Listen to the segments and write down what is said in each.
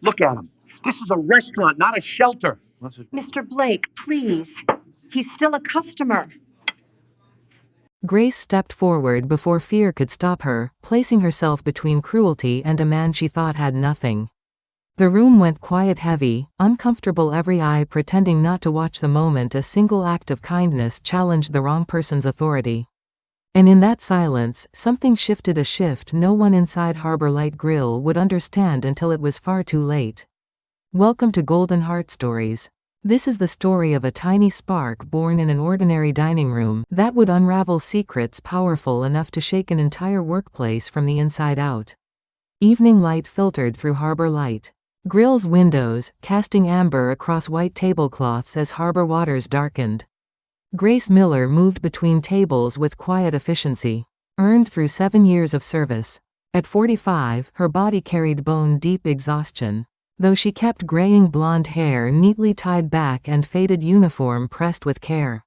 Look at him. This is a restaurant, not a shelter. Mr. Blake, please. He's still a customer. Grace stepped forward before fear could stop her, placing herself between cruelty and a man she thought had nothing. The room went quiet, heavy, uncomfortable, every eye pretending not to watch the moment a single act of kindness challenged the wrong person's authority. And in that silence, something shifted, a shift no one inside Harbor Light Grill would understand until it was far too late. Welcome to Golden Heart Stories. This is the story of a tiny spark born in an ordinary dining room that would unravel secrets powerful enough to shake an entire workplace from the inside out. Evening light filtered through Harbor Light Grill's windows, casting amber across white tablecloths as harbor waters darkened. Grace Miller moved between tables with quiet efficiency, earned through 7 years of service. At 45, her body carried bone-deep exhaustion, though she kept graying blonde hair neatly tied back and faded uniform pressed with care.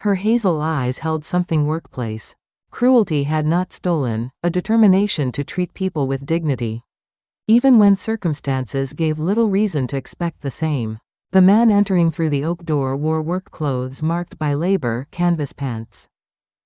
Her hazel eyes held something workplace. Cruelty had not stolen, a determination to treat people with dignity, even when circumstances gave little reason to expect the same. The man entering through the oak door wore work clothes marked by labor, canvas pants,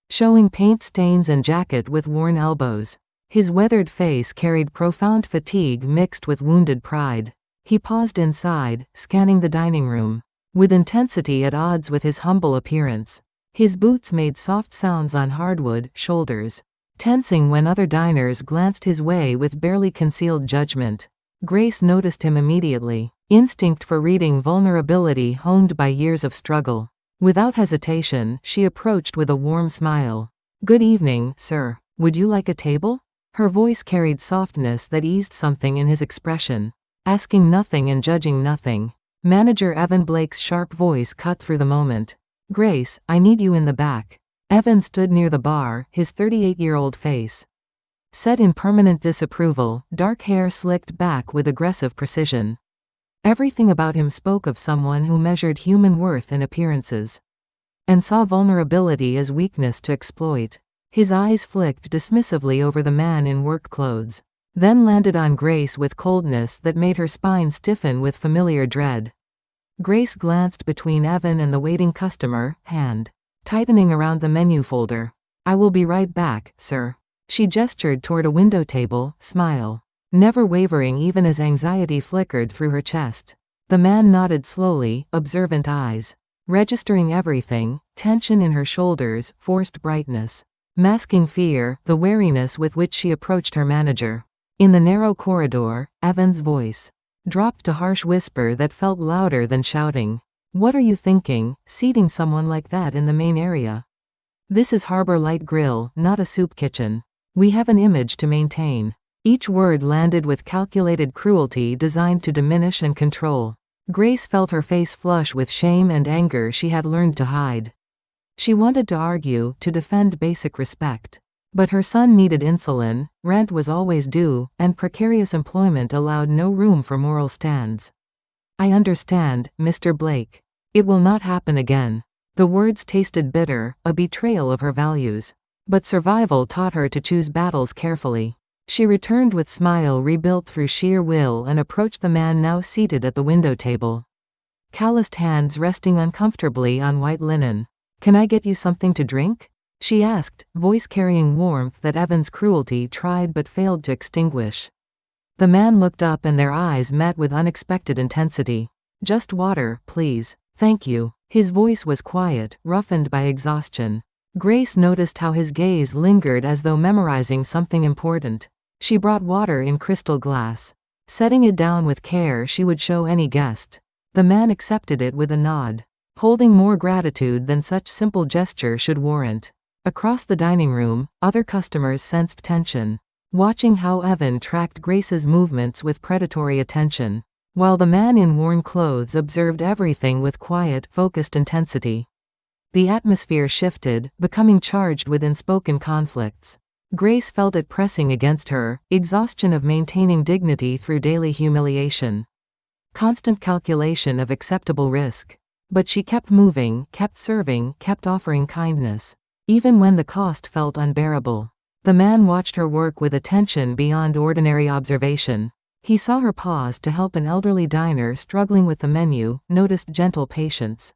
showing paint stains and jacket with worn elbows. His weathered face carried profound fatigue mixed with wounded pride. He paused inside, scanning the dining room, with intensity at odds with his humble appearance. His boots made soft sounds on hardwood shoulders, tensing when other diners glanced his way with barely concealed judgment. Grace noticed him immediately, instinct for reading vulnerability honed by years of struggle. Without hesitation, she approached with a warm smile. "Good evening, sir. Would you like a table?" Her voice carried softness that eased something in his expression. Asking nothing and judging nothing. Manager Evan Blake's sharp voice cut through the moment. "Grace, I need you in the back." Evan stood near the bar, his 38-year-old face set in permanent disapproval, dark hair slicked back with aggressive precision. Everything about him spoke of someone who measured human worth in appearances, and saw vulnerability as weakness to exploit. His eyes flicked dismissively over the man in work clothes, then landed on Grace with coldness that made her spine stiffen with familiar dread. Grace glanced between Evan and the waiting customer, hand tightening around the menu folder. "I will be right back, sir." She gestured toward a window table, smile never wavering even as anxiety flickered through her chest. The man nodded slowly, observant eyes registering everything, tension in her shoulders, forced brightness masking fear, the wariness with which she approached her manager. In the narrow corridor, Evan's voice dropped to harsh whisper that felt louder than shouting. "What are you thinking, seating someone like that in the main area? This is Harbor Light Grill, not a soup kitchen. We have an image to maintain." Each word landed with calculated cruelty designed to diminish and control. Grace felt her face flush with shame and anger she had learned to hide. She wanted to argue, to defend basic respect. But her son needed insulin, rent was always due, and precarious employment allowed no room for moral stands. "I understand, Mr. Blake. It will not happen again." The words tasted bitter, a betrayal of her values. But survival taught her to choose battles carefully. She returned with smile rebuilt through sheer will and approached the man now seated at the window table, calloused hands resting uncomfortably on white linen. "Can I get you something to drink?" she asked, voice carrying warmth that Evan's cruelty tried but failed to extinguish. The man looked up and their eyes met with unexpected intensity. "Just water, please." "Thank you." His voice was quiet, roughened by exhaustion. Grace noticed how his gaze lingered as though memorizing something important. She brought water in crystal glass. Setting it down with care she would show any guest. The man accepted it with a nod, holding more gratitude than such simple gesture should warrant. Across the dining room, other customers sensed tension, watching how Evan tracked Grace's movements with predatory attention, while the man in worn clothes observed everything with quiet, focused intensity. The atmosphere shifted, becoming charged with unspoken conflicts. Grace felt it pressing against her, exhaustion of maintaining dignity through daily humiliation, constant calculation of acceptable risk. But she kept moving, kept serving, kept offering kindness, even when the cost felt unbearable. The man watched her work with attention beyond ordinary observation, He saw her pause to help an elderly diner struggling with the menu, noticed gentle patience.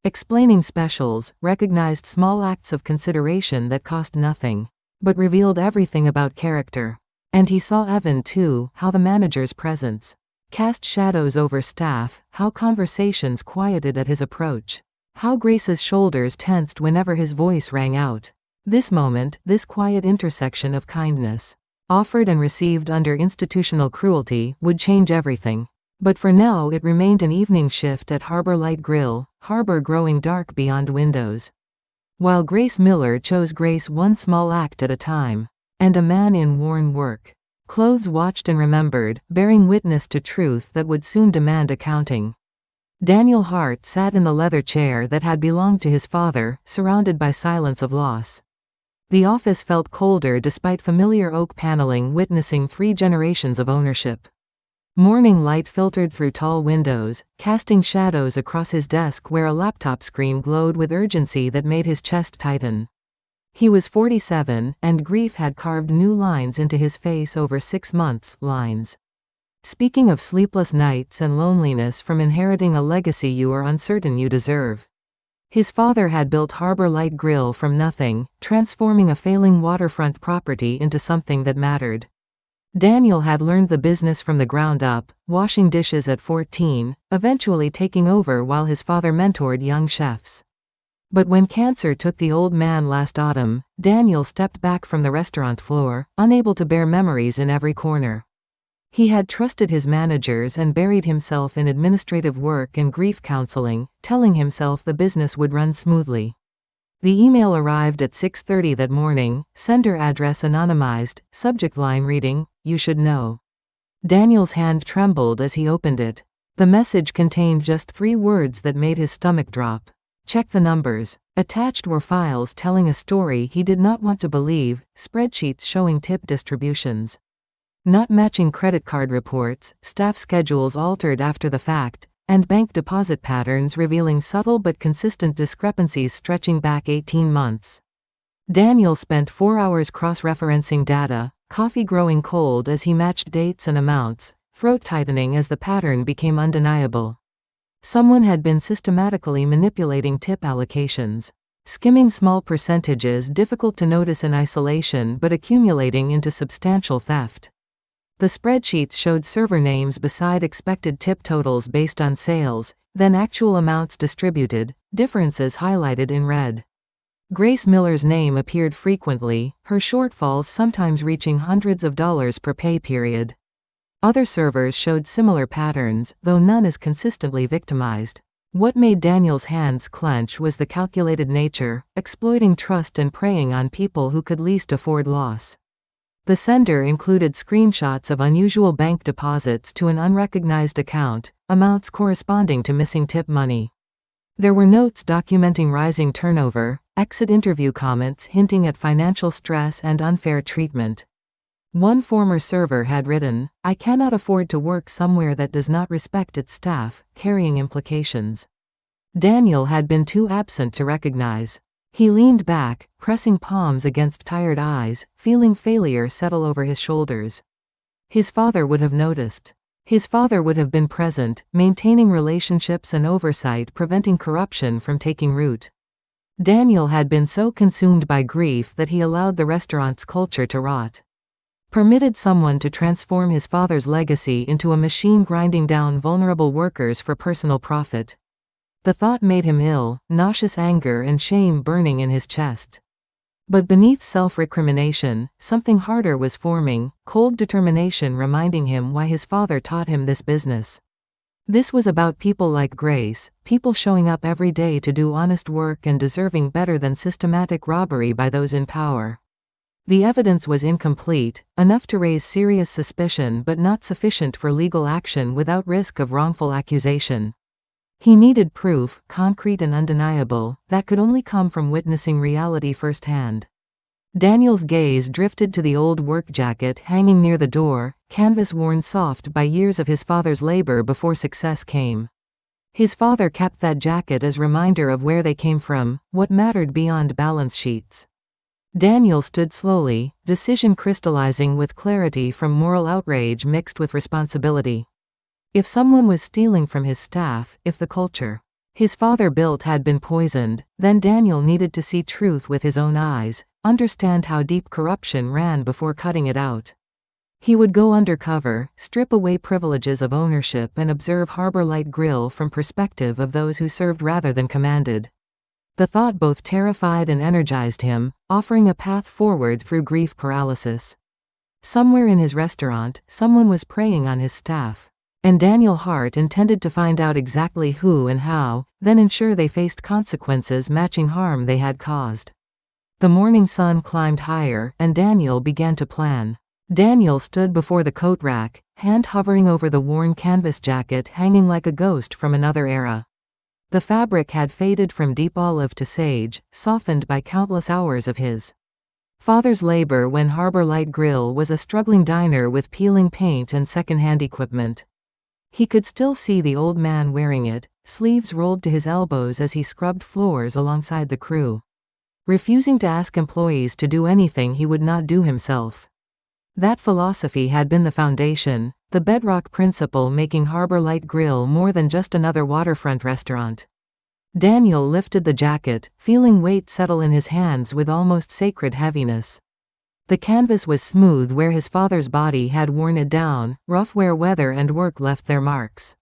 Explaining specials, recognized small acts of consideration that cost nothing, but revealed everything about character. And he saw Evan too, how the manager's presence cast shadows over staff, how conversations quieted at his approach, how Grace's shoulders tensed whenever his voice rang out. This moment, this quiet intersection of kindness, offered and received under institutional cruelty, would change everything. But for now it remained an evening shift at Harbor Light Grill, harbor growing dark beyond windows. While Grace Miller chose grace one small act at a time. And a man in worn work clothes watched and remembered, bearing witness to truth that would soon demand accounting. Daniel Hart sat in the leather chair that had belonged to his father, surrounded by silence of loss. The office felt colder despite familiar oak paneling witnessing 3 generations of ownership. Morning light filtered through tall windows, casting shadows across his desk where a laptop screen glowed with urgency that made his chest tighten. He was 47, and grief had carved new lines into his face over 6 months, lines. Speaking of sleepless nights and loneliness from inheriting a legacy you are uncertain you deserve. His father had built Harbor Light Grill from nothing, transforming a failing waterfront property into something that mattered. Daniel had learned the business from the ground up, washing dishes at 14, eventually taking over while his father mentored young chefs. But when cancer took the old man last autumn, Daniel stepped back from the restaurant floor, unable to bear memories in every corner. He had trusted his managers and buried himself in administrative work and grief counseling, telling himself the business would run smoothly. The email arrived at 6:30 that morning, sender address anonymized, subject line reading, "You should know." Daniel's hand trembled as he opened it. The message contained just 3 words that made his stomach drop. Check the numbers. Attached were files telling a story he did not want to believe, spreadsheets showing tip distributions. Not matching credit card reports, staff schedules altered after the fact, and bank deposit patterns revealing subtle but consistent discrepancies stretching back 18 months. Daniel spent 4 hours cross-referencing data, coffee growing cold as he matched dates and amounts, throat tightening as the pattern became undeniable. Someone had been systematically manipulating tip allocations, skimming small percentages difficult to notice in isolation but accumulating into substantial theft. The spreadsheets showed server names beside expected tip totals based on sales, then actual amounts distributed, differences highlighted in red. Grace Miller's name appeared frequently, her shortfalls sometimes reaching hundreds of dollars per pay period. Other servers showed similar patterns, though none as consistently victimized. What made Daniel's hands clench was the calculated nature, exploiting trust and preying on people who could least afford loss. The sender included screenshots of unusual bank deposits to an unrecognized account, amounts corresponding to missing tip money. There were notes documenting rising turnover, exit interview comments hinting at financial stress and unfair treatment. One former server had written, "I cannot afford to work somewhere that does not respect its staff," carrying implications Daniel had been too absent to recognize. He leaned back, pressing palms against tired eyes, feeling failure settle over his shoulders. His father would have noticed. His father would have been present, maintaining relationships and oversight, preventing corruption from taking root. Daniel had been so consumed by grief that he allowed the restaurant's culture to rot. Permitted someone to transform his father's legacy into a machine grinding down vulnerable workers for personal profit. The thought made him ill, nauseous anger and shame burning in his chest. But beneath self-recrimination, something harder was forming, cold determination reminding him why his father taught him this business. This was about people like Grace, people showing up every day to do honest work and deserving better than systematic robbery by those in power. The evidence was incomplete, enough to raise serious suspicion but not sufficient for legal action without risk of wrongful accusation. He needed proof, concrete and undeniable, that could only come from witnessing reality firsthand. Daniel's gaze drifted to the old work jacket hanging near the door, canvas worn soft by years of his father's labor before success came. His father kept that jacket as reminder of where they came from, what mattered beyond balance sheets. Daniel stood slowly, decision crystallizing with clarity from moral outrage mixed with responsibility. If someone was stealing from his staff, if the culture his father built had been poisoned, then Daniel needed to see truth with his own eyes, understand how deep corruption ran before cutting it out. He would go undercover, strip away privileges of ownership and observe Harbor Light Grill from perspective of those who served rather than commanded. The thought both terrified and energized him, offering a path forward through grief paralysis. Somewhere in his restaurant, someone was preying on his staff. And Daniel Hart intended to find out exactly who and how, then ensure they faced consequences matching harm they had caused. The morning sun climbed higher, and Daniel began to plan. Daniel stood before the coat rack, hand hovering over the worn canvas jacket hanging like a ghost from another era. The fabric had faded from deep olive to sage, softened by countless hours of his father's labor when Harbor Light Grill was a struggling diner with peeling paint and second-hand equipment. He could still see the old man wearing it, sleeves rolled to his elbows as he scrubbed floors alongside the crew, refusing to ask employees to do anything he would not do himself. That philosophy had been the foundation, the bedrock principle making Harbor Light Grill more than just another waterfront restaurant. Daniel lifted the jacket, feeling weight settle in his hands with almost sacred heaviness. The canvas was smooth where his father's body had worn it down, rough where weather and work left their marks.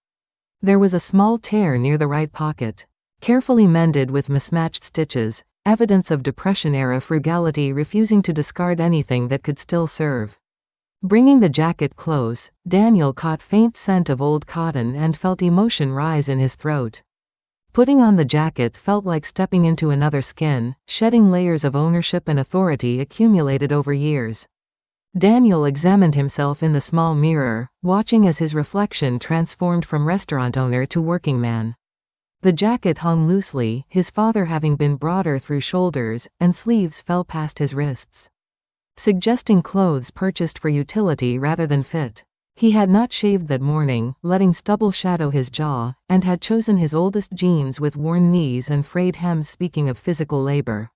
There was a small tear near the right pocket, carefully mended with mismatched stitches, evidence of Depression-era frugality refusing to discard anything that could still serve. Bringing the jacket close, Daniel caught faint scent of old cotton and felt emotion rise in his throat. Putting on the jacket felt like stepping into another skin, shedding layers of ownership and authority accumulated over years. Daniel examined himself in the small mirror, watching as his reflection transformed from restaurant owner to working man. The jacket hung loosely, his father having been broader through shoulders, and sleeves fell past his wrists, suggesting clothes purchased for utility rather than fit. He had not shaved that morning, letting stubble shadow his jaw, and had chosen his oldest jeans with worn knees and frayed hems, speaking of physical labor.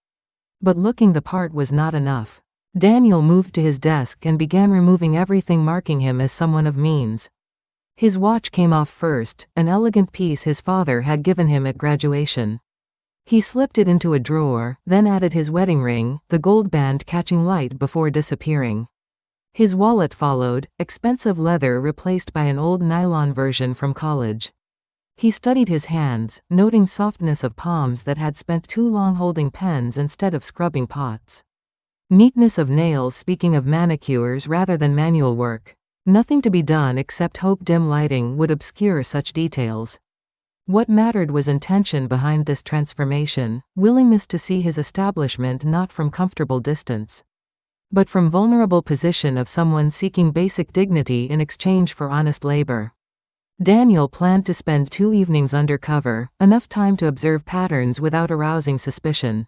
But looking the part was not enough. Daniel moved to his desk and began removing everything marking him as someone of means. His watch came off first, an elegant piece his father had given him at graduation. He slipped it into a drawer, then added his wedding ring, the gold band catching light before disappearing. His wallet followed, expensive leather replaced by an old nylon version from college. He studied his hands, noting softness of palms that had spent too long holding pens instead of scrubbing pots. Neatness of nails, speaking of manicures rather than manual work. Nothing to be done except hope dim lighting would obscure such details. What mattered was intention behind this transformation, willingness to see his establishment not from comfortable distance, but from vulnerable position of someone seeking basic dignity in exchange for honest labor. Daniel planned to spend 2 evenings undercover, enough time to observe patterns without arousing suspicion.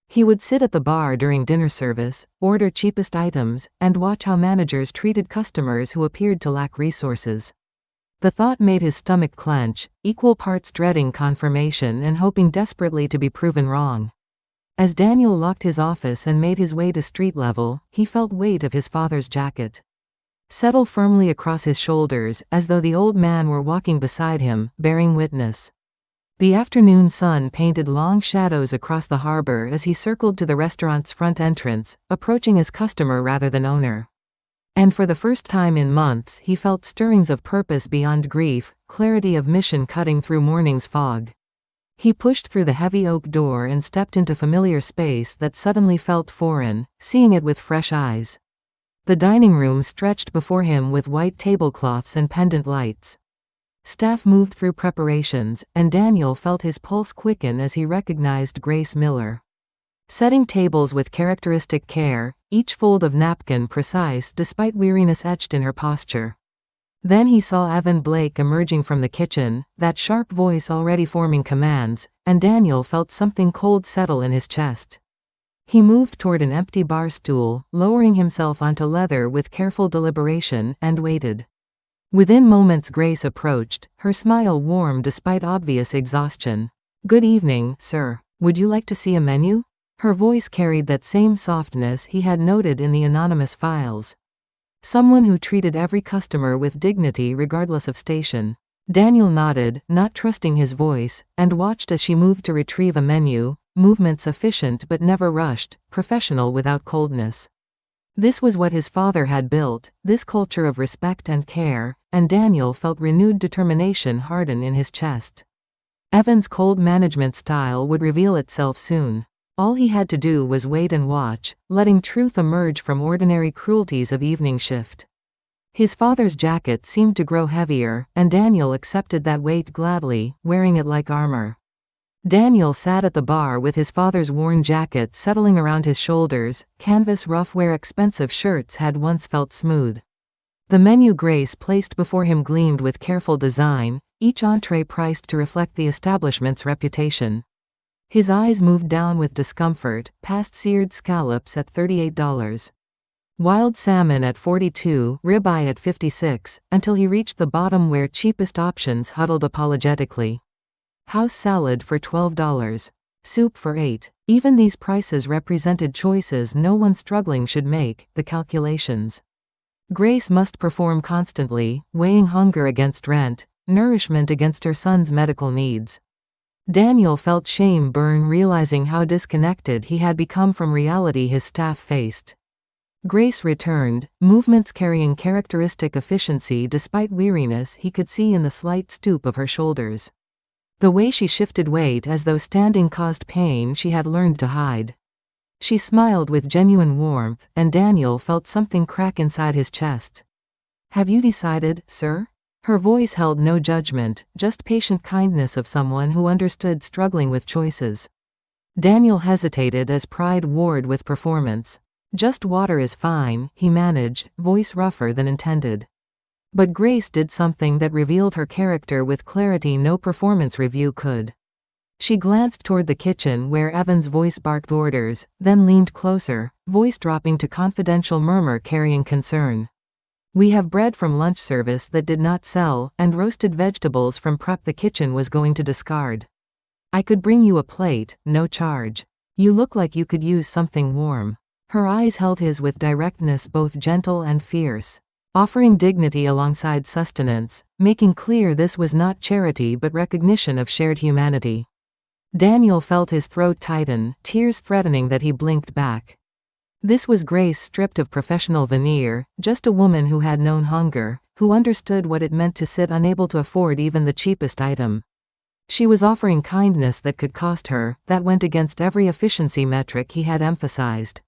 He would sit at the bar during dinner service, order cheapest items, and watch how managers treated customers who appeared to lack resources. The thought made his stomach clench, equal parts dreading confirmation and hoping desperately to be proven wrong. As Daniel locked his office and made his way to street level, he felt weight of his father's jacket settle firmly across his shoulders, as though the old man were walking beside him, bearing witness. The afternoon sun painted long shadows across the harbor as he circled to the restaurant's front entrance, approaching as customer rather than owner. And for the first time in months he felt stirrings of purpose beyond grief, clarity of mission cutting through morning's fog. He pushed through the heavy oak door and stepped into familiar space that suddenly felt foreign, seeing it with fresh eyes. The dining room stretched before him with white tablecloths and pendant lights. Staff moved through preparations, and Daniel felt his pulse quicken as he recognized Grace Miller, setting tables with characteristic care, each fold of napkin precise despite weariness etched in her posture. Then he saw Evan Blake emerging from the kitchen, that sharp voice already forming commands, and Daniel felt something cold settle in his chest. He moved toward an empty bar stool, lowering himself onto leather with careful deliberation, and waited. Within moments Grace approached, her smile warm despite obvious exhaustion. "Good evening, sir. Would you like to see a menu?" Her voice carried that same softness he had noted in the anonymous files. Someone who treated every customer with dignity regardless of station. Daniel nodded, not trusting his voice, and watched as she moved to retrieve a menu, movements efficient but never rushed, professional without coldness. This was what his father had built, this culture of respect and care, and Daniel felt renewed determination harden in his chest. Evan's cold management style would reveal itself soon. All he had to do was wait and watch, letting truth emerge from ordinary cruelties of evening shift. His father's jacket seemed to grow heavier, and Daniel accepted that weight gladly, wearing it like armor. Daniel sat at the bar with his father's worn jacket settling around his shoulders, canvas rough where expensive shirts had once felt smooth. The menu Grace placed before him gleamed with careful design, each entree priced to reflect the establishment's reputation. His eyes moved down with discomfort, past seared scallops at $38. Wild salmon at $42, ribeye at $56, until he reached the bottom where cheapest options huddled apologetically. House salad for $12. Soup for $8. Even these prices represented choices no one struggling should make, the calculations. Grace must perform constantly, weighing hunger against rent, nourishment against her son's medical needs. Daniel felt shame burn realizing how disconnected he had become from reality his staff faced. Grace returned, movements carrying characteristic efficiency despite weariness he could see in the slight stoop of her shoulders. The way she shifted weight as though standing caused pain she had learned to hide. She smiled with genuine warmth, and Daniel felt something crack inside his chest. "Have you decided, sir?" Her voice held no judgment, just patient kindness of someone who understood struggling with choices. Daniel hesitated as pride warred with performance. "Just water is fine," he managed, voice rougher than intended. But Grace did something that revealed her character with clarity no performance review could. She glanced toward the kitchen where Evan's voice barked orders, then leaned closer, voice dropping to confidential murmur carrying concern. "We have bread from lunch service that did not sell, and roasted vegetables from prep the kitchen was going to discard. I could bring you a plate, no charge. You look like you could use something warm." Her eyes held his with directness both gentle and fierce, offering dignity alongside sustenance, making clear this was not charity but recognition of shared humanity. Daniel felt his throat tighten, tears threatening that he blinked back. This was Grace stripped of professional veneer, just a woman who had known hunger, who understood what it meant to sit unable to afford even the cheapest item. She was offering kindness that could cost her, that went against every efficiency metric he had emphasized.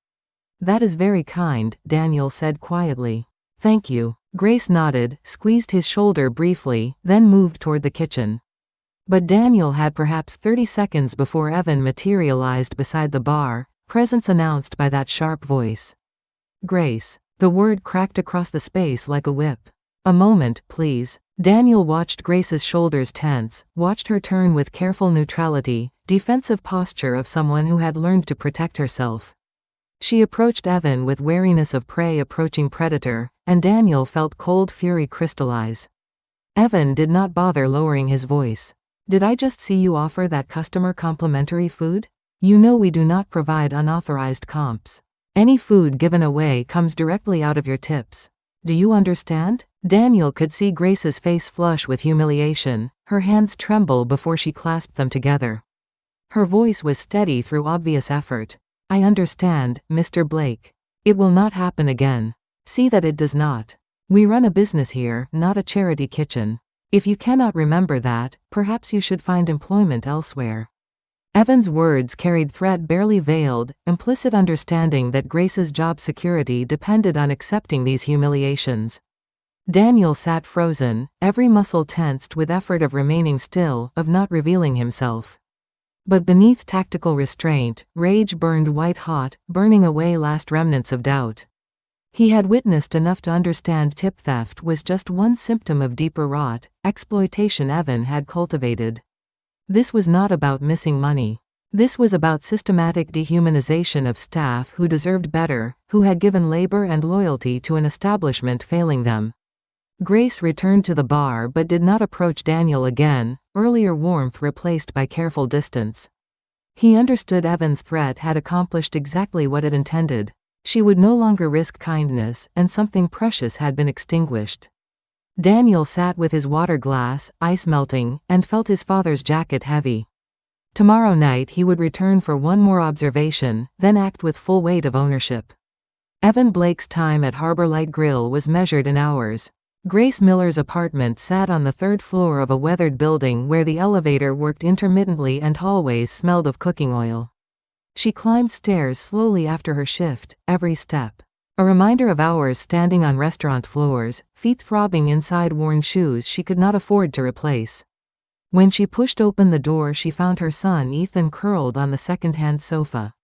"That is very kind," Daniel said quietly. "Thank you." Grace nodded, squeezed his shoulder briefly, then moved toward the kitchen. But Daniel had perhaps 30 seconds before Evan materialized beside the bar, presence announced by that sharp voice. "Grace." The word cracked across the space like a whip. "A moment, please." Daniel watched Grace's shoulders tense, watched her turn with careful neutrality, defensive posture of someone who had learned to protect herself. She approached Evan with wariness of prey approaching predator, and Daniel felt cold fury crystallize. Evan did not bother lowering his voice. "Did I just see you offer that customer complimentary food? You know we do not provide unauthorized comps. Any food given away comes directly out of your tips. Do you understand?" Daniel could see Grace's face flush with humiliation, her hands tremble before she clasped them together. Her voice was steady through obvious effort. "I understand, Mr. Blake. It will not happen again. See that it does not. We run a business here, not a charity kitchen. If you cannot remember that, perhaps you should find employment elsewhere." Evan's words carried threat barely veiled, implicit understanding that Grace's job security depended on accepting these humiliations. Daniel sat frozen, every muscle tensed with effort of remaining still, of not revealing himself. But beneath tactical restraint, rage burned white-hot, burning away last remnants of doubt. He had witnessed enough to understand tip theft was just one symptom of deeper rot, exploitation Evan had cultivated. This was not about missing money. This was about systematic dehumanization of staff who deserved better, who had given labor and loyalty to an establishment failing them. Grace returned to the bar but did not approach Daniel again, earlier warmth replaced by careful distance. He understood Evan's threat had accomplished exactly what it intended. She would no longer risk kindness, and something precious had been extinguished. Daniel sat with his water glass, ice melting, and felt his father's jacket heavy. Tomorrow night he would return for one more observation, then act with full weight of ownership. Evan Blake's time at Harbor Light Grill was measured in hours. Grace Miller's apartment sat on the third floor of a weathered building where the elevator worked intermittently and hallways smelled of cooking oil. She climbed stairs slowly after her shift, every step a reminder of hours standing on restaurant floors, feet throbbing inside worn shoes she could not afford to replace. When she pushed open the door, she found her son Ethan curled on the second-hand sofa.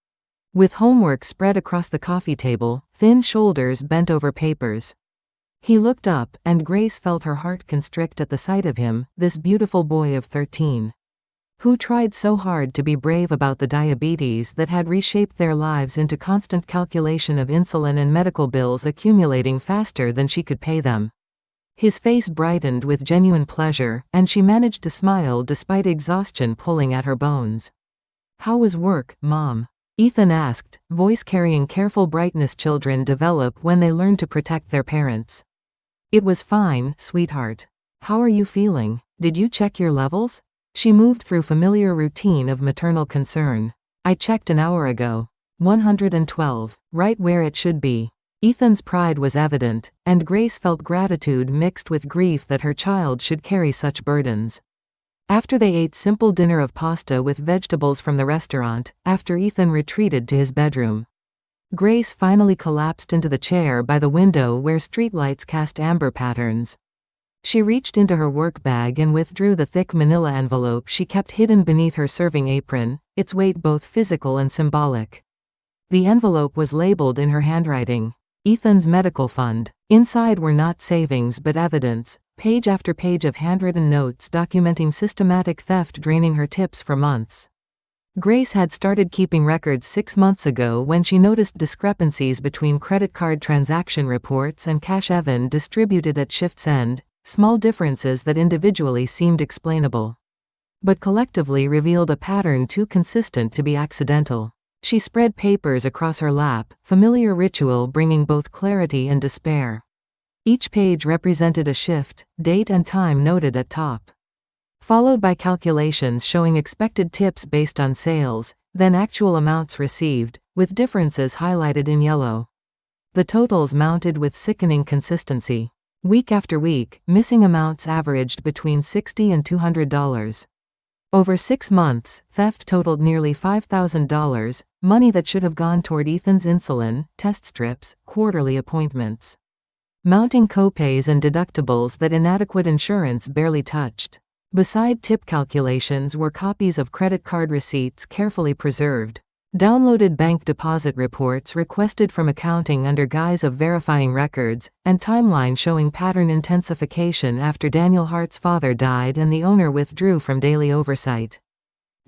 With homework spread across the coffee table, thin shoulders bent over papers. He looked up, and Grace felt her heart constrict at the sight of him, this beautiful boy of 13. Who tried so hard to be brave about the diabetes that had reshaped their lives into constant calculation of insulin and medical bills accumulating faster than she could pay them. His face brightened with genuine pleasure, and she managed to smile despite exhaustion pulling at her bones. "How was work, Mom?" Ethan asked, voice carrying careful brightness children develop when they learn to protect their parents. "It was fine, sweetheart. How are you feeling? Did you check your levels?" She moved through familiar routine of maternal concern. "I checked an hour ago. 112, right where it should be." Ethan's pride was evident, and Grace felt gratitude mixed with grief that her child should carry such burdens. After they ate simple dinner of pasta with vegetables from the restaurant, after Ethan retreated to his bedroom, Grace finally collapsed into the chair by the window where streetlights cast amber patterns. She reached into her work bag and withdrew the thick manila envelope she kept hidden beneath her serving apron, its weight both physical and symbolic. The envelope was labeled in her handwriting, "Ethan's medical fund." Inside were not savings but evidence, page after page of handwritten notes documenting systematic theft draining her tips for months. Grace had started keeping records 6 months ago when she noticed discrepancies between credit card transaction reports and cash Evan distributed at shift's end. Small differences that individually seemed explainable, but collectively revealed a pattern too consistent to be accidental. She spread papers across her lap, familiar ritual bringing both clarity and despair. Each page represented a shift, date and time noted at top, followed by calculations showing expected tips based on sales, then actual amounts received, with differences highlighted in yellow. The totals mounted with sickening consistency. Week after week, missing amounts averaged between $60 and $200. Over 6 months, theft totaled nearly $5,000, money that should have gone toward Ethan's insulin, test strips, quarterly appointments. Mounting copays and deductibles that inadequate insurance barely touched. Beside tip calculations were copies of credit card receipts carefully preserved. Downloaded bank deposit reports requested from accounting under guise of verifying records, and timeline showing pattern intensification after Daniel Hart's father died and the owner withdrew from daily oversight.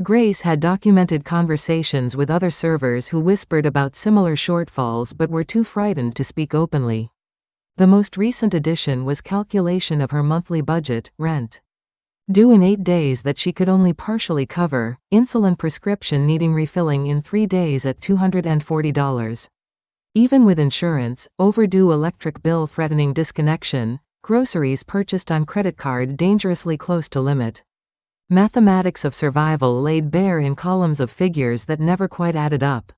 Grace had documented conversations with other servers who whispered about similar shortfalls but were too frightened to speak openly. The most recent addition was calculation of her monthly budget, rent due in 8 days that she could only partially cover, insulin prescription needing refilling in 3 days at $240. Even with insurance, overdue electric bill threatening disconnection, groceries purchased on credit card dangerously close to limit. Mathematics of survival laid bare in columns of figures that never quite added up.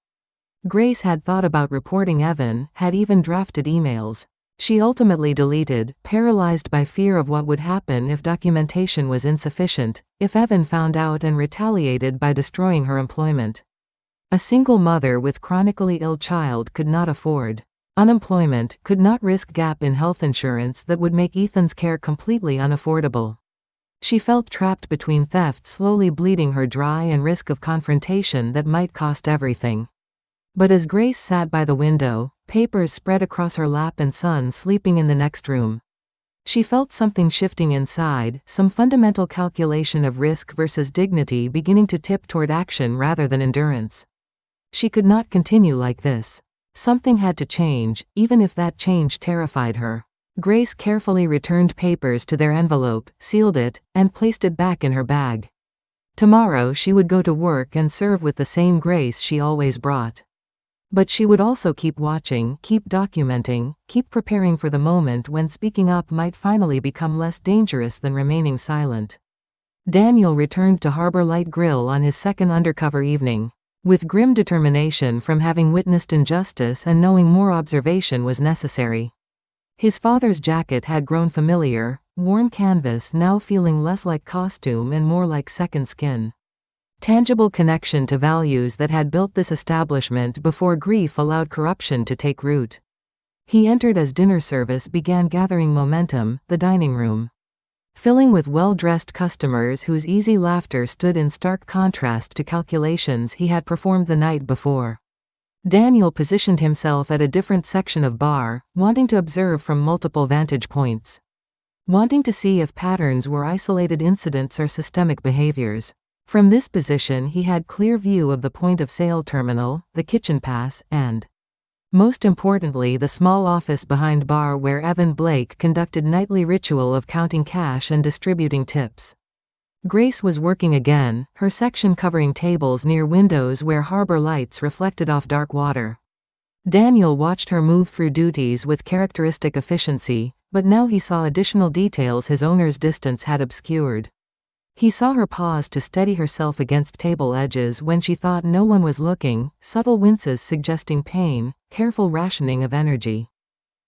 Grace had thought about reporting Evan, had even drafted emails. She ultimately deleted, paralyzed by fear of what would happen if documentation was insufficient, if Evan found out and retaliated by destroying her employment. A single mother with chronically ill child could not afford unemployment, could not risk gap in health insurance that would make Ethan's care completely unaffordable. She felt trapped between theft slowly bleeding her dry and risk of confrontation that might cost everything. But as Grace sat by the window, papers spread across her lap and son sleeping in the next room, she felt something shifting inside, some fundamental calculation of risk versus dignity beginning to tip toward action rather than endurance. She could not continue like this. Something had to change, even if that change terrified her. Grace carefully returned papers to their envelope, sealed it, and placed it back in her bag. Tomorrow she would go to work and serve with the same grace she always brought. But she would also keep watching, keep documenting, keep preparing for the moment when speaking up might finally become less dangerous than remaining silent. Daniel returned to Harbor Light Grill on his second undercover evening. With grim determination from having witnessed injustice and knowing more observation was necessary. His father's jacket had grown familiar, worn canvas now feeling less like costume and more like second skin. Tangible connection to values that had built this establishment before grief allowed corruption to take root. He entered as dinner service began gathering momentum, the dining room, filling with well-dressed customers whose easy laughter stood in stark contrast to calculations he had performed the night before. Daniel positioned himself at a different section of bar, wanting to observe from multiple vantage points. Wanting to see if patterns were isolated incidents or systemic behaviors. From this position he had clear view of the point-of-sale terminal, the kitchen pass, and, most importantly, the small office behind bar where Evan Blake conducted nightly ritual of counting cash and distributing tips. Grace was working again, her section covering tables near windows where harbor lights reflected off dark water. Daniel watched her move through duties with characteristic efficiency, but now he saw additional details his owner's distance had obscured. He saw her pause to steady herself against table edges when she thought no one was looking, subtle winces suggesting pain, careful rationing of energy.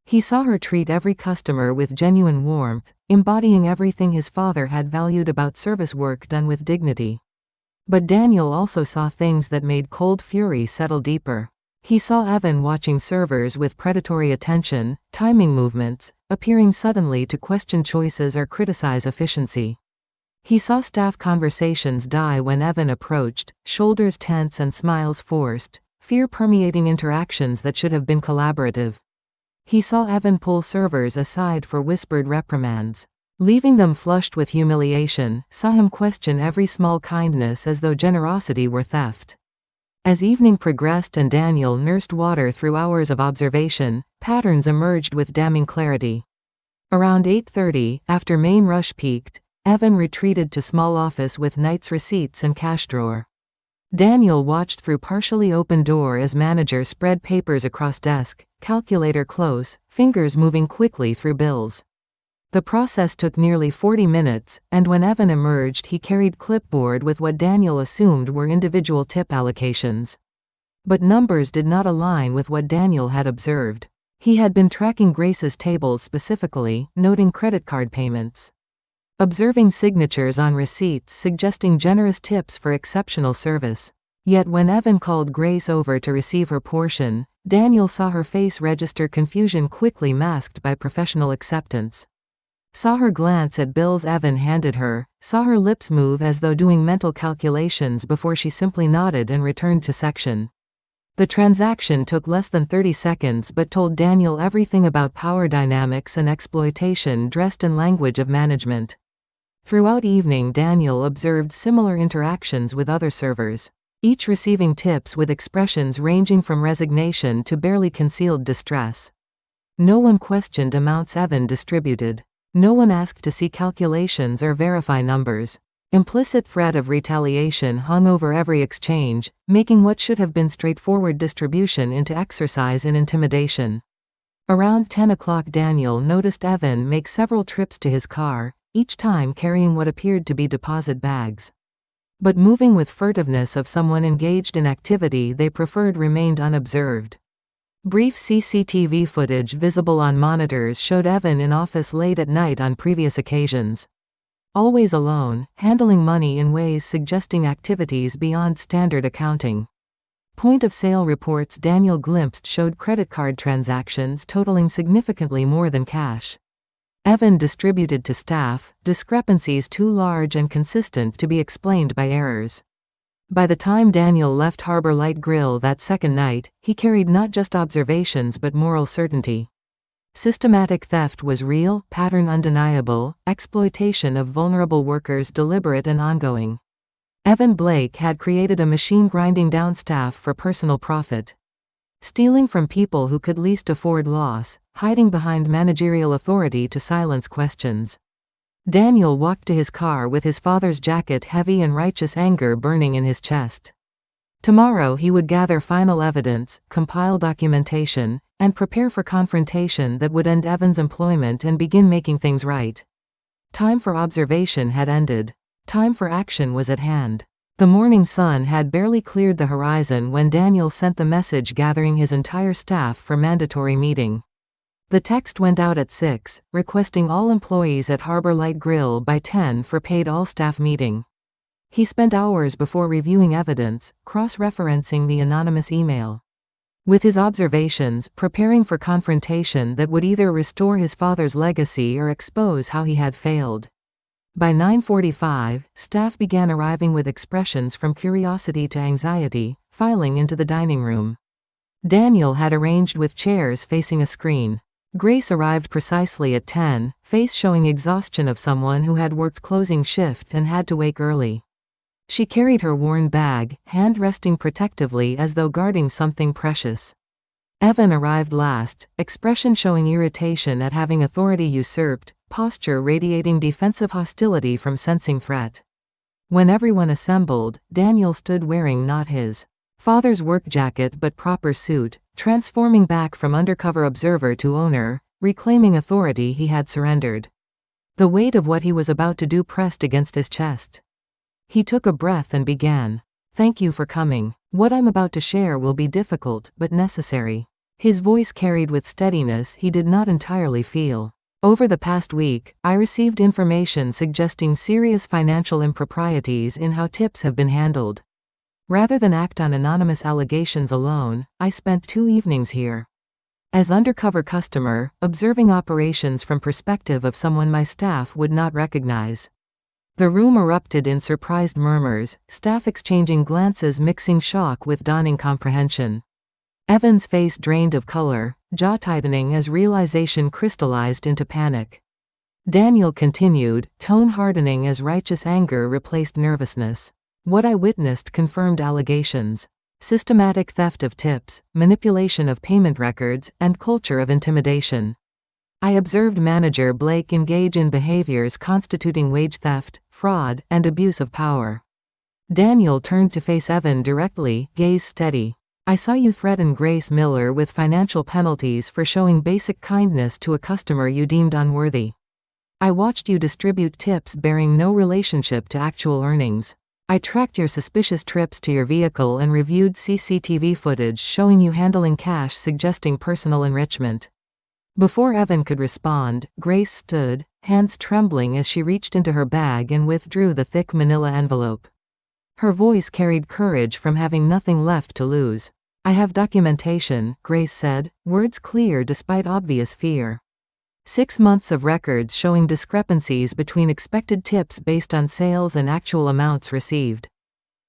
He saw her treat every customer with genuine warmth, embodying everything his father had valued about service work done with dignity. But Daniel also saw things that made cold fury settle deeper. He saw Evan watching servers with predatory attention, timing movements, appearing suddenly to question choices or criticize efficiency. He saw staff conversations die when Evan approached, shoulders tense and smiles forced, fear permeating interactions that should have been collaborative. He saw Evan pull servers aside for whispered reprimands, leaving them flushed with humiliation, saw him question every small kindness as though generosity were theft. As evening progressed and Daniel nursed water through hours of observation, patterns emerged with damning clarity. Around 8:30, after main rush peaked, Evan retreated to small office with night's receipts and cash drawer. Daniel watched through partially open door as manager spread papers across desk, calculator close, fingers moving quickly through bills. The process took nearly 40 minutes, and when Evan emerged he carried clipboard with what Daniel assumed were individual tip allocations. But numbers did not align with what Daniel had observed. He had been tracking Grace's tables specifically, noting credit card payments, observing signatures on receipts suggesting generous tips for exceptional service. Yet when Evan called Grace over to receive her portion, Daniel saw her face register confusion quickly masked by professional acceptance. Saw her glance at bills Evan handed her, saw her lips move as though doing mental calculations before she simply nodded and returned to section. The transaction took less than 30 seconds but told Daniel everything about power dynamics and exploitation dressed in language of management. Throughout evening Daniel observed similar interactions with other servers, each receiving tips with expressions ranging from resignation to barely concealed distress. No one questioned amounts Evan distributed. No one asked to see calculations or verify numbers. Implicit threat of retaliation hung over every exchange, making what should have been straightforward distribution into exercise in intimidation. Around 10 o'clock Daniel noticed Evan make several trips to his car, each time carrying what appeared to be deposit bags. But moving with furtiveness of someone engaged in activity they preferred remained unobserved. Brief CCTV footage visible on monitors showed Evan in office late at night on previous occasions. Always alone, handling money in ways suggesting activities beyond standard accounting. Point-of-sale reports Daniel glimpsed showed credit card transactions totaling significantly more than cash. Evan distributed to staff, discrepancies too large and consistent to be explained by errors. By the time Daniel left Harbor Light Grill that second night, he carried not just observations but moral certainty. Systematic theft was real, pattern undeniable, exploitation of vulnerable workers deliberate and ongoing. Evan Blake had created a machine grinding down staff for personal profit. Stealing from people who could least afford loss, hiding behind managerial authority to silence questions. Daniel walked to his car with his father's jacket heavy and righteous anger burning in his chest. Tomorrow he would gather final evidence, compile documentation, and prepare for confrontation that would end Evan's employment and begin making things right. Time for observation had ended. Time for action was at hand. The morning sun had barely cleared the horizon when Daniel sent the message gathering his entire staff for mandatory meeting. The text went out at 6, requesting all employees at Harbor Light Grill by 10 for paid all-staff meeting. He spent hours before reviewing evidence, cross-referencing the anonymous email. With his observations, preparing for confrontation that would either restore his father's legacy or expose how he had failed. By 9:45, staff began arriving with expressions from curiosity to anxiety, filing into the dining room. Daniel had arranged with chairs facing a screen. Grace arrived precisely at 10, face showing exhaustion of someone who had worked closing shift and had to wake early. She carried her worn bag, hand resting protectively as though guarding something precious. Evan arrived last, expression showing irritation at having authority usurped, posture radiating defensive hostility from sensing threat. When everyone assembled, Daniel stood wearing not his father's work jacket but proper suit, transforming back from undercover observer to owner, reclaiming authority he had surrendered. The weight of what he was about to do pressed against his chest. He took a breath and began. "Thank you for coming. What I'm about to share will be difficult, but necessary." His voice carried with steadiness he did not entirely feel. "Over the past week, I received information suggesting serious financial improprieties in how tips have been handled. Rather than act on anonymous allegations alone, I spent 2 evenings here. As undercover customer, observing operations from perspective of someone my staff would not recognize." The room erupted in surprised murmurs, staff exchanging glances mixing shock with dawning comprehension. Evan's face drained of color, jaw tightening as realization crystallized into panic. Daniel continued, tone hardening as righteous anger replaced nervousness. "What I witnessed confirmed allegations. Systematic theft of tips, manipulation of payment records, and culture of intimidation. I observed Manager Blake engage in behaviors constituting wage theft, fraud, and abuse of power." Daniel turned to face Evan directly, gaze steady. "I saw you threaten Grace Miller with financial penalties for showing basic kindness to a customer you deemed unworthy. I watched you distribute tips bearing no relationship to actual earnings. I tracked your suspicious trips to your vehicle and reviewed CCTV footage showing you handling cash suggesting personal enrichment." Before Evan could respond, Grace stood, hands trembling as she reached into her bag and withdrew the thick manila envelope. Her voice carried courage from having nothing left to lose. "I have documentation," Grace said, words clear despite obvious fear. 6 months of records showing discrepancies between expected tips based on sales and actual amounts received.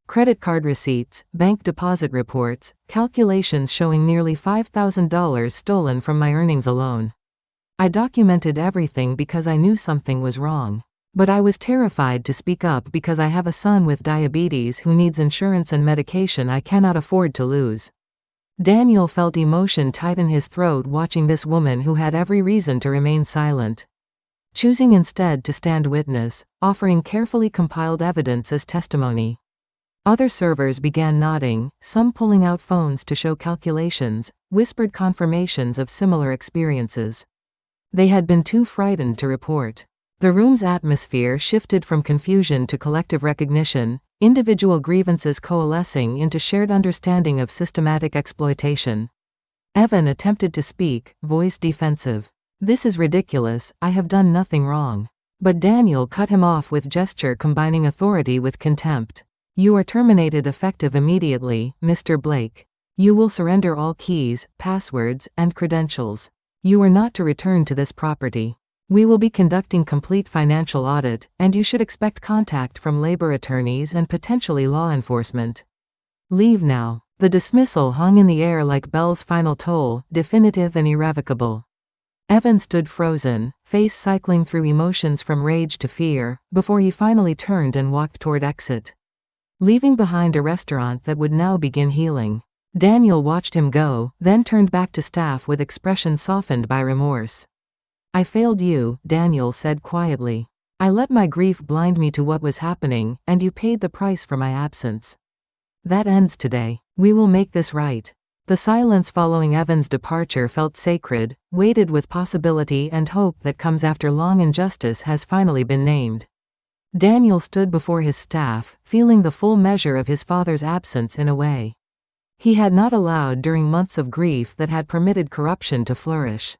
Credit card receipts, bank deposit reports, calculations showing nearly $5,000 stolen from my earnings alone. I documented everything because I knew something was wrong. But I was terrified to speak up because I have a son with diabetes who needs insurance and medication I cannot afford to lose." Daniel felt emotion tighten his throat watching this woman who had every reason to remain silent. Choosing instead to stand witness, offering carefully compiled evidence as testimony. Other servers began nodding, some pulling out phones to show calculations, whispered confirmations of similar experiences. They had been too frightened to report. The room's atmosphere shifted from confusion to collective recognition, individual grievances coalescing into shared understanding of systematic exploitation. Evan attempted to speak, voice defensive. "This is ridiculous, I have done nothing wrong." But Daniel cut him off with gesture combining authority with contempt. "You are terminated effective immediately, Mr. Blake. You will surrender all keys, passwords, and credentials. You are not to return to this property. We will be conducting complete financial audit, and you should expect contact from labor attorneys and potentially law enforcement. Leave now." The dismissal hung in the air like Bell's final toll, definitive and irrevocable. Evan stood frozen, face cycling through emotions from rage to fear, before he finally turned and walked toward exit. Leaving behind a restaurant that would now begin healing. Daniel watched him go, then turned back to staff with expression softened by remorse. "I failed you," Daniel said quietly. I let my grief blind me to what was happening, and you paid the price for my absence. That ends today. We will make this right. The silence following Evan's departure felt sacred, weighted with possibility and hope that comes after long injustice has finally been named. Daniel stood before his staff, feeling the full measure of his father's absence in a way he had not allowed during months of grief that had permitted corruption to flourish.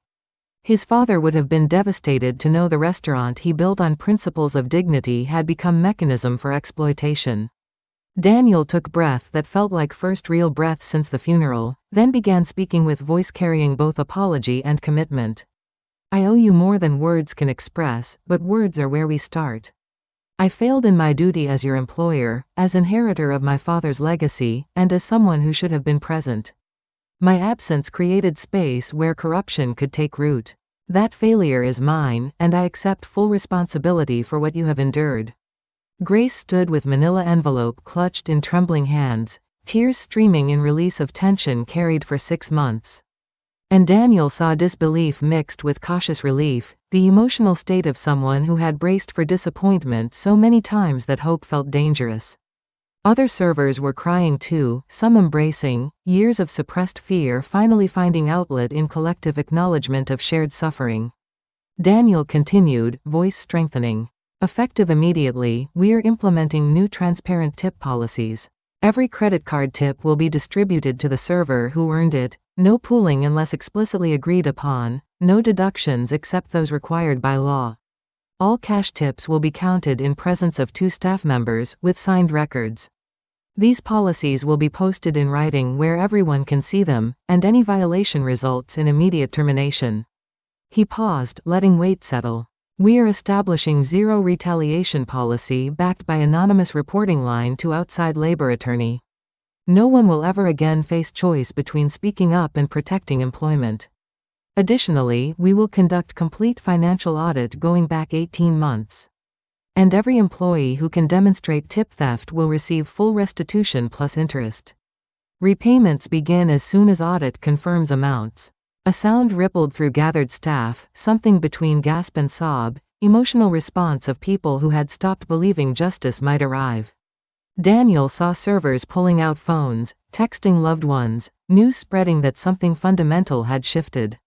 His father would have been devastated to know the restaurant he built on principles of dignity had become mechanism for exploitation. Daniel took breath that felt like first real breath since the funeral, then began speaking with voice carrying both apology and commitment. I owe you more than words can express, but words are where we start. I failed in my duty as your employer, as inheritor of my father's legacy, and as someone who should have been present. My absence created space where corruption could take root. That failure is mine, and I accept full responsibility for what you have endured. Grace stood with manila envelope clutched in trembling hands, tears streaming in release of tension carried for 6 months. And Daniel saw disbelief mixed with cautious relief, the emotional state of someone who had braced for disappointment so many times that hope felt dangerous. Other servers were crying too, some embracing, years of suppressed fear finally finding outlet in collective acknowledgement of shared suffering. Daniel continued, voice strengthening. Effective immediately, we're implementing new transparent tip policies. Every credit card tip will be distributed to the server who earned it, no pooling unless explicitly agreed upon, no deductions except those required by law. All cash tips will be counted in presence of 2 staff members, with signed records. These policies will be posted in writing where everyone can see them, and any violation results in immediate termination. He paused, letting weight settle. We are establishing zero retaliation policy backed by anonymous reporting line to outside labor attorney. No one will ever again face choice between speaking up and protecting employment. Additionally, we will conduct complete financial audit going back 18 months. And every employee who can demonstrate tip theft will receive full restitution plus interest. Repayments begin as soon as audit confirms amounts. A sound rippled through gathered staff, something between gasp and sob, emotional response of people who had stopped believing justice might arrive. Daniel saw servers pulling out phones, texting loved ones, news spreading that something fundamental had shifted.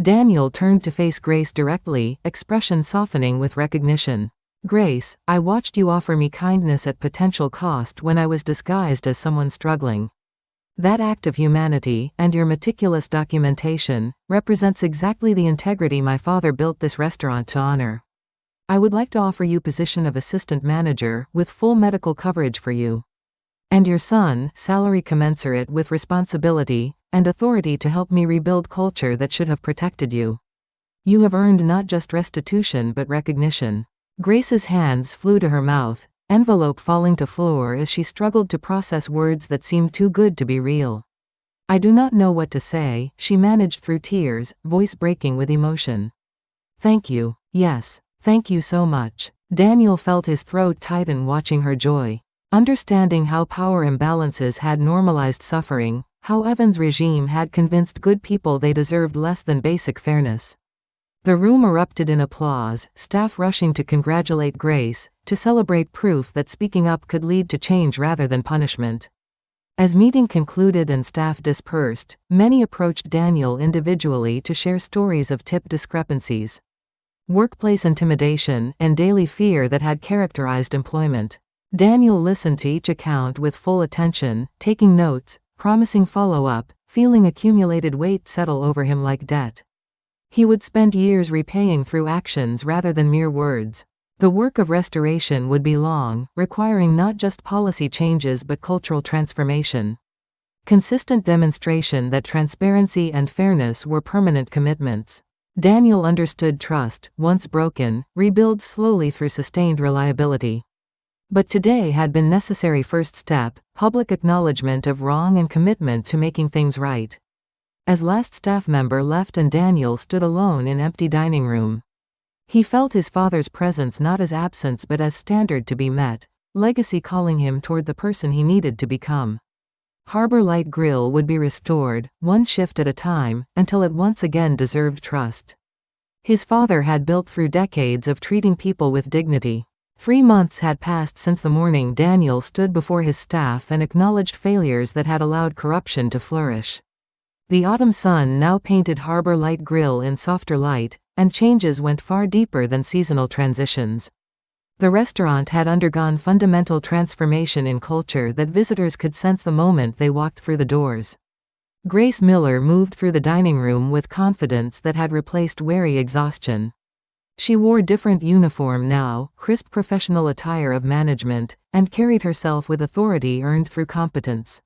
Daniel turned to face Grace directly, expression softening with recognition. Grace, I watched you offer me kindness at potential cost when I was disguised as someone struggling. That act of humanity, and your meticulous documentation, represents exactly the integrity my father built this restaurant to honor. I would like to offer you position of assistant manager, with full medical coverage for you. And your son, salary commensurate with responsibility, and authority to help me rebuild culture that should have protected you. You have earned not just restitution but recognition. Grace's hands flew to her mouth, envelope falling to floor as she struggled to process words that seemed too good to be real. I do not know what to say, she managed through tears, voice breaking with emotion. Thank you. Yes, thank you so much. Daniel felt his throat tighten watching her joy. Understanding how power imbalances had normalized suffering, how Evan's regime had convinced good people they deserved less than basic fairness. The room erupted in applause, staff rushing to congratulate Grace, to celebrate proof that speaking up could lead to change rather than punishment. As meeting concluded and staff dispersed, many approached Daniel individually to share stories of tip discrepancies, workplace intimidation, and daily fear that had characterized employment. Daniel listened to each account with full attention, taking notes, promising follow-up, feeling accumulated weight settle over him like debt. He would spend years repaying through actions rather than mere words. The work of restoration would be long, requiring not just policy changes but cultural transformation. Consistent demonstration that transparency and fairness were permanent commitments. Daniel understood trust, once broken, rebuilds slowly through sustained reliability. But today had been necessary first step, public acknowledgement of wrong and commitment to making things right. As last staff member left and Daniel stood alone in empty dining room. He felt his father's presence not as absence but as standard to be met, legacy calling him toward the person he needed to become. Harbor Light Grill would be restored, one shift at a time, until it once again deserved trust. His father had built through decades of treating people with dignity. 3 months had passed since the morning Daniel stood before his staff and acknowledged failures that had allowed corruption to flourish. The autumn sun now painted Harbor Light Grill in softer light, and changes went far deeper than seasonal transitions. The restaurant had undergone fundamental transformation in culture that visitors could sense the moment they walked through the doors. Grace Miller moved through the dining room with confidence that had replaced wary exhaustion. She wore different uniform now, crisp professional attire of management, and carried herself with authority earned through competence.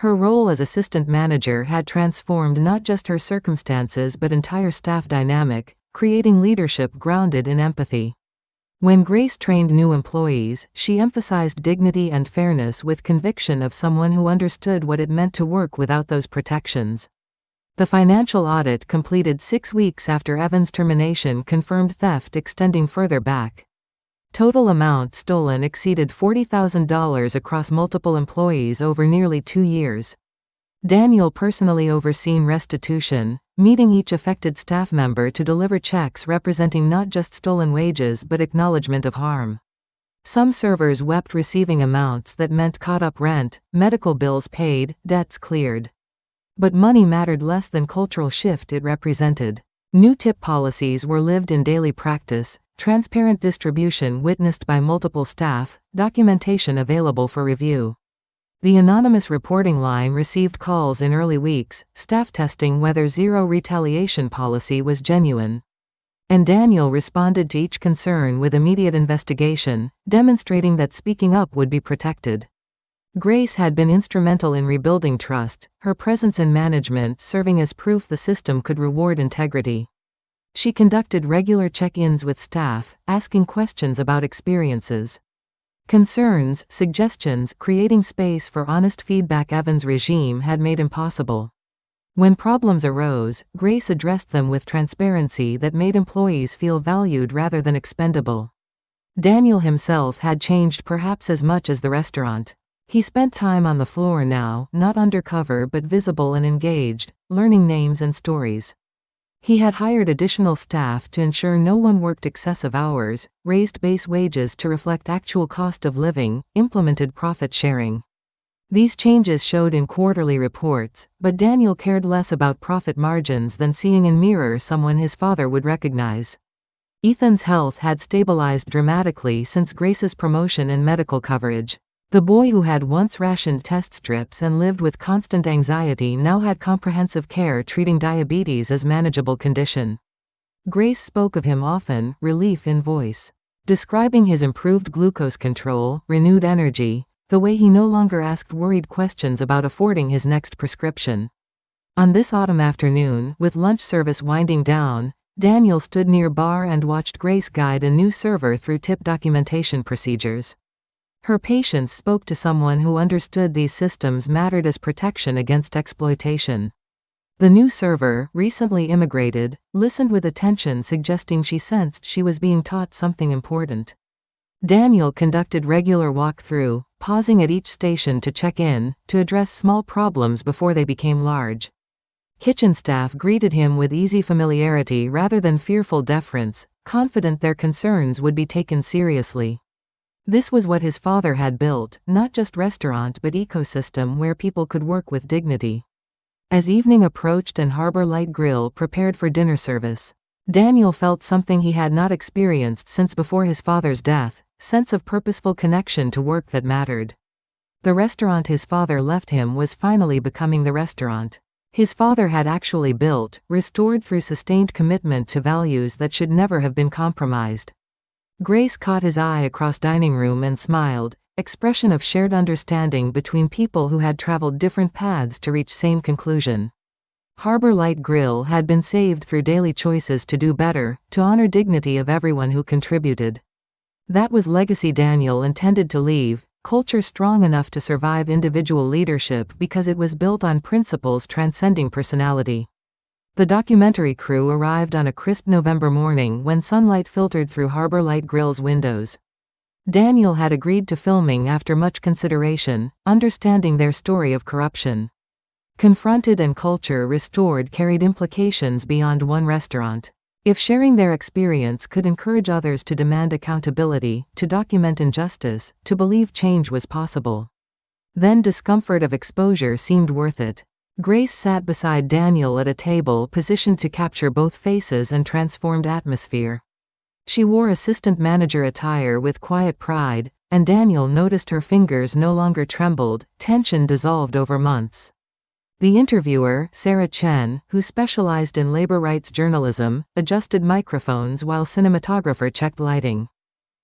Her role as assistant manager had transformed not just her circumstances but entire staff dynamic, creating leadership grounded in empathy. When Grace trained new employees, she emphasized dignity and fairness with conviction of someone who understood what it meant to work without those protections. The financial audit completed 6 weeks after Evan's termination confirmed theft extending further back. Total amount stolen exceeded $40,000 across multiple employees over nearly 2 years. Daniel personally overseen restitution, meeting each affected staff member to deliver checks representing not just stolen wages but acknowledgement of harm. Some servers wept receiving amounts that meant caught-up rent, medical bills paid, debts cleared. But money mattered less than cultural shift it represented. New tip policies were lived in daily practice, transparent distribution witnessed by multiple staff, documentation available for review. The anonymous reporting line received calls in early weeks, staff testing whether zero retaliation policy was genuine. And Daniel responded to each concern with immediate investigation, demonstrating that speaking up would be protected. Grace had been instrumental in rebuilding trust, her presence in management serving as proof the system could reward integrity. She conducted regular check-ins with staff, asking questions about experiences, concerns, suggestions, creating space for honest feedback Evan's regime had made impossible. When problems arose, Grace addressed them with transparency that made employees feel valued rather than expendable. Daniel himself had changed perhaps as much as the restaurant. He spent time on the floor now, not undercover but visible and engaged, learning names and stories. He had hired additional staff to ensure no one worked excessive hours, raised base wages to reflect actual cost of living, implemented profit sharing. These changes showed in quarterly reports, but Daniel cared less about profit margins than seeing in mirror someone his father would recognize. Ethan's health had stabilized dramatically since Grace's promotion and medical coverage. The boy who had once rationed test strips and lived with constant anxiety now had comprehensive care treating diabetes as manageable condition. Grace spoke of him often, relief in voice, describing his improved glucose control, renewed energy, the way he no longer asked worried questions about affording his next prescription. On this autumn afternoon, with lunch service winding down, Daniel stood near bar and watched Grace guide a new server through tip documentation procedures. Her patience spoke to someone who understood these systems mattered as protection against exploitation. The new server, recently immigrated, listened with attention, suggesting she sensed she was being taught something important. Daniel conducted regular walk-through, pausing at each station to check in, to address small problems before they became large. Kitchen staff greeted him with easy familiarity rather than fearful deference, confident their concerns would be taken seriously. This was what his father had built, not just restaurant but ecosystem where people could work with dignity. As evening approached and Harbor Light Grill prepared for dinner service, Daniel felt something he had not experienced since before his father's death, sense of purposeful connection to work that mattered. The restaurant his father left him was finally becoming the restaurant his father had actually built, restored through sustained commitment to values that should never have been compromised. Grace caught his eye across dining room and smiled, expression of shared understanding between people who had traveled different paths to reach same conclusion. Harbor Light Grill had been saved through daily choices to do better, to honor dignity of everyone who contributed. That was legacy Daniel intended to leave, culture strong enough to survive individual leadership because it was built on principles transcending personality. The documentary crew arrived on a crisp November morning when sunlight filtered through Harbor Light Grill's windows. Daniel had agreed to filming after much consideration, understanding their story of corruption. Confronted and culture restored carried implications beyond one restaurant. If sharing their experience could encourage others to demand accountability, to document injustice, to believe change was possible, then discomfort of exposure seemed worth it. Grace sat beside Daniel at a table positioned to capture both faces and transformed atmosphere. She wore assistant manager attire with quiet pride, and Daniel noticed her fingers no longer trembled. Tension dissolved over months. The interviewer, Sarah Chen, who specialized in labor rights journalism, adjusted microphones while cinematographer checked lighting.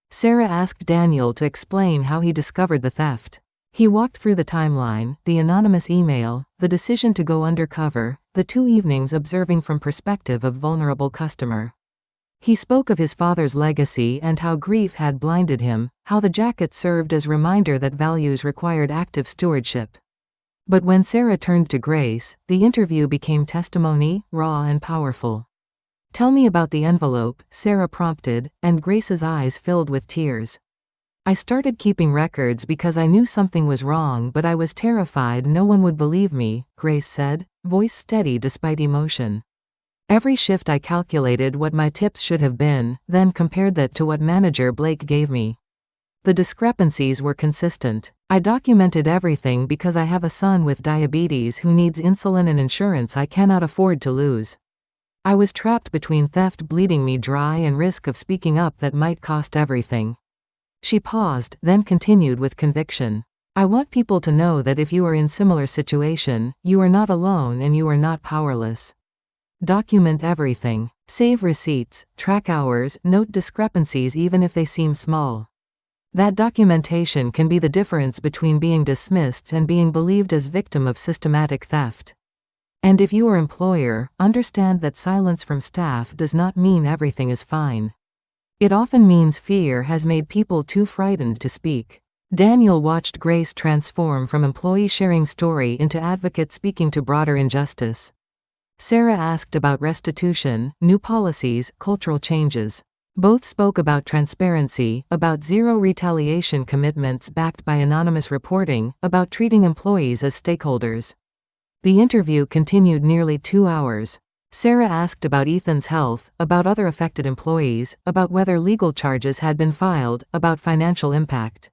Sarah asked Daniel to explain how he discovered the theft. He walked through the timeline, the anonymous email, the decision to go undercover, the 2 evenings observing from perspective of vulnerable customer. He spoke of his father's legacy and how grief had blinded him, how the jacket served as reminder that values required active stewardship. But when Sarah turned to Grace, the interview became testimony, raw and powerful. "Tell me about the envelope," Sarah prompted, and Grace's eyes filled with tears. "I started keeping records because I knew something was wrong, but I was terrified no one would believe me," Grace said, voice steady despite emotion. "Every shift I calculated what my tips should have been, then compared that to what manager Blake gave me. The discrepancies were consistent. I documented everything because I have a son with diabetes who needs insulin and insurance I cannot afford to lose. I was trapped between theft bleeding me dry and risk of speaking up that might cost everything." She paused, then continued with conviction. "I want people to know that if you are in similar situation, you are not alone and you are not powerless. Document everything. Save receipts, track hours, note discrepancies even if they seem small. That documentation can be the difference between being dismissed and being believed as victim of systematic theft. And if you are employer, understand that silence from staff does not mean everything is fine. It often means fear has made people too frightened to speak." Daniel watched Grace transform from employee sharing story into advocate speaking to broader injustice. Sarah asked about restitution, new policies, cultural changes. Both spoke about transparency, about zero retaliation commitments backed by anonymous reporting, about treating employees as stakeholders. The interview continued nearly 2 hours. Sarah asked about Ethan's health, about other affected employees, about whether legal charges had been filed, about financial impact.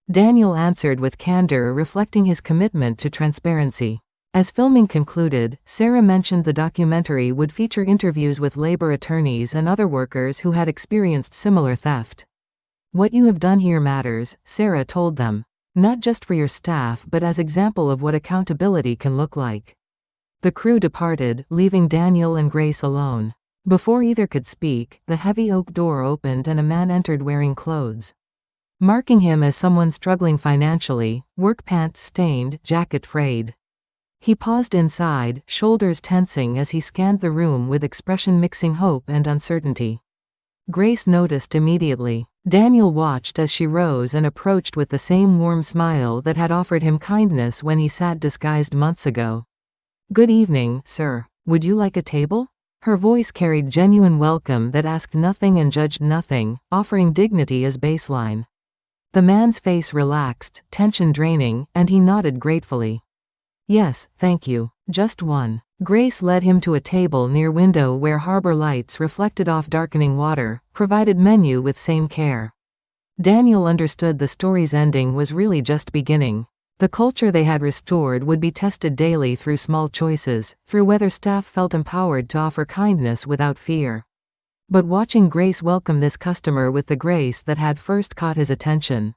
Daniel answered with candor, reflecting his commitment to transparency. As filming concluded, Sarah mentioned the documentary would feature interviews with labor attorneys and other workers who had experienced similar theft. "What you have done here matters," Sarah told them. "Not just for your staff but as example of what accountability can look like." The crew departed, leaving Daniel and Grace alone. Before either could speak, the heavy oak door opened and a man entered wearing clothes, marking him as someone struggling financially, work pants stained, jacket frayed. He paused inside, shoulders tensing as he scanned the room with expression mixing hope and uncertainty. Grace noticed immediately. Daniel watched as she rose and approached with the same warm smile that had offered him kindness when he sat disguised months ago. "Good evening, sir. Would you like a table?" Her voice carried genuine welcome that asked nothing and judged nothing, offering dignity as baseline. The man's face relaxed, tension draining, and he nodded gratefully. "Yes, thank you. Just one." Grace led him to a table near window where harbor lights reflected off darkening water, provided menu with same care. Daniel understood the story's ending was really just beginning. The culture they had restored would be tested daily through small choices, through whether staff felt empowered to offer kindness without fear. But watching Grace welcome this customer with the grace that had first caught his attention.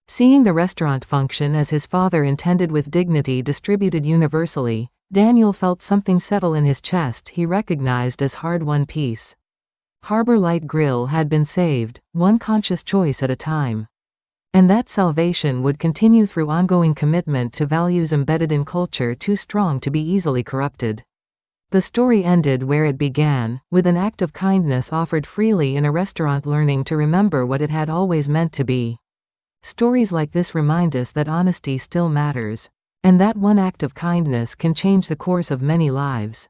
Seeing the restaurant function as his father intended with dignity distributed universally, Daniel felt something settle in his chest he recognized as hard-won peace. Harbor Light Grill had been saved, one conscious choice at a time. And that salvation would continue through ongoing commitment to values embedded in culture too strong to be easily corrupted. The story ended where it began, with an act of kindness offered freely in a restaurant, learning to remember what it had always meant to be. Stories like this remind us that honesty still matters, and that one act of kindness can change the course of many lives.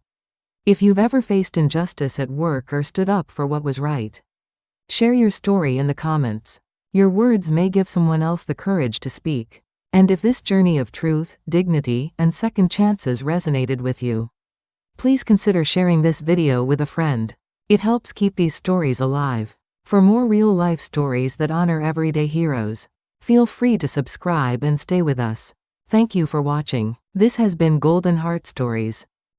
If you've ever faced injustice at work or stood up for what was right, share your story in the comments. Your words may give someone else the courage to speak. And if this journey of truth, dignity, and second chances resonated with you, please consider sharing this video with a friend. It helps keep these stories alive. For more real-life stories that honor everyday heroes, feel free to subscribe and stay with us. Thank you for watching. This has been Golden Heart Stories.